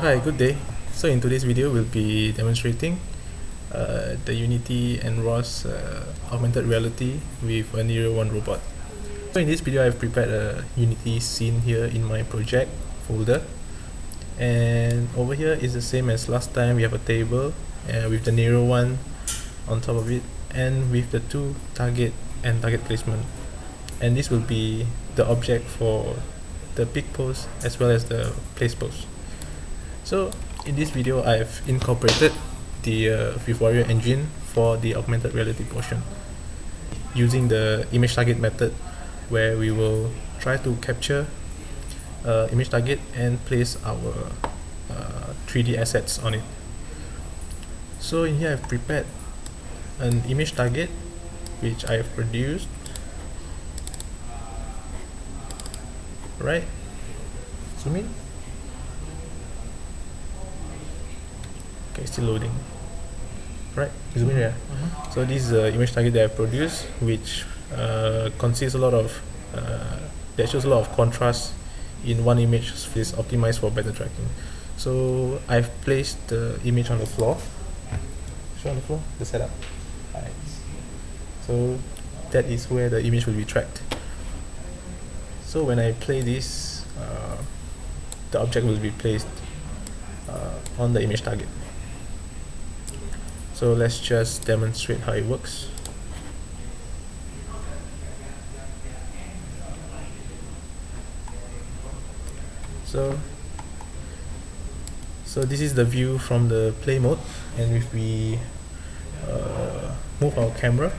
Hi, good day. So in today's video, we'll be demonstrating the Unity and ROS augmented reality with a Niryo robot. So in this video, I've prepared a Unity scene here in my project folder. And over here is the same as last time. We have a table with the Niryo on top of it, and with the two target and target placement. And this will be the object for the pick pose as well as the place pose. So in this video, I've incorporated the Warrior engine for the augmented reality portion using the image target method, where we will try to capture image target and place our 3D assets on it. So in here, I've prepared an image target which I have produced. Right, zoom in. Okay, still loading. Right, zoom in here. So this is the image target that I produced, which consists a lot of that shows a lot of contrast in one image, is optimized for better tracking. So I've placed the image on the floor. Show on the floor, the setup. Right. So that is where the image will be tracked. So when I play this, the object will be placed on the image target. So let's just demonstrate how it works. So this is the view from the play mode, and if we move our camera,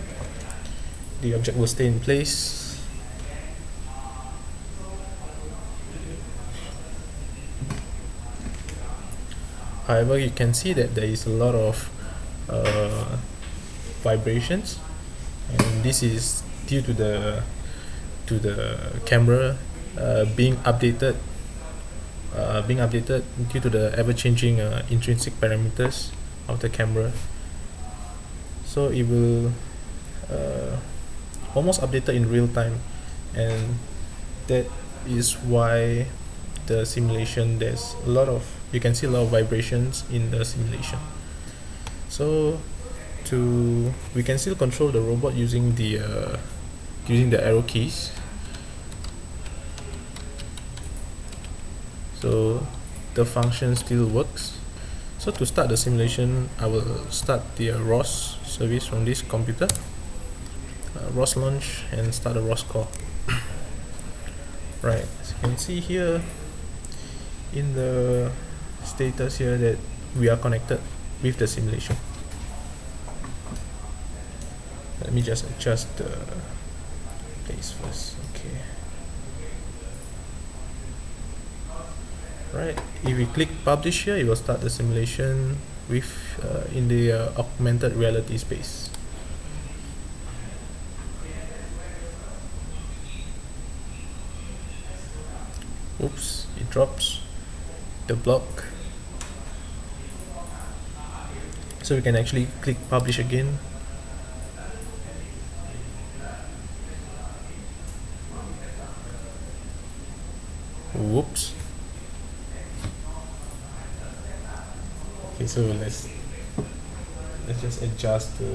the object will stay in place. However, you can see that there is a lot of vibrations, and this is due to the camera being updated due to the ever-changing intrinsic parameters of the camera. So it will almost update in real time, and that is why the simulation, you can see a lot of vibrations in the simulation. So we can still control the robot using the arrow keys. So the function still works. So to start the simulation, I will start the ROS service from this computer. ROS launch and start a ROS call. Right, as you can see here in the status here that we are connected with the simulation. Let me just adjust the place first. Okay. Right, if we click publish here, it will start the simulation with in the augmented reality space. Oops, it drops the block. So we can actually click publish again. Whoops. Okay, so let's just adjust the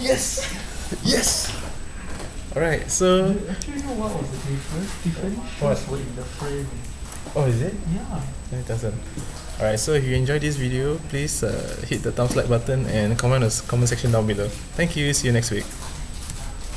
Yes! Yes! Alright, so Actually, you know what was the difference? What? Was in the frame. oh, is it? Yeah. No, it doesn't. Alright, so if you enjoyed this video, please hit the thumbs like button and comment section down below. Thank you, see you next week.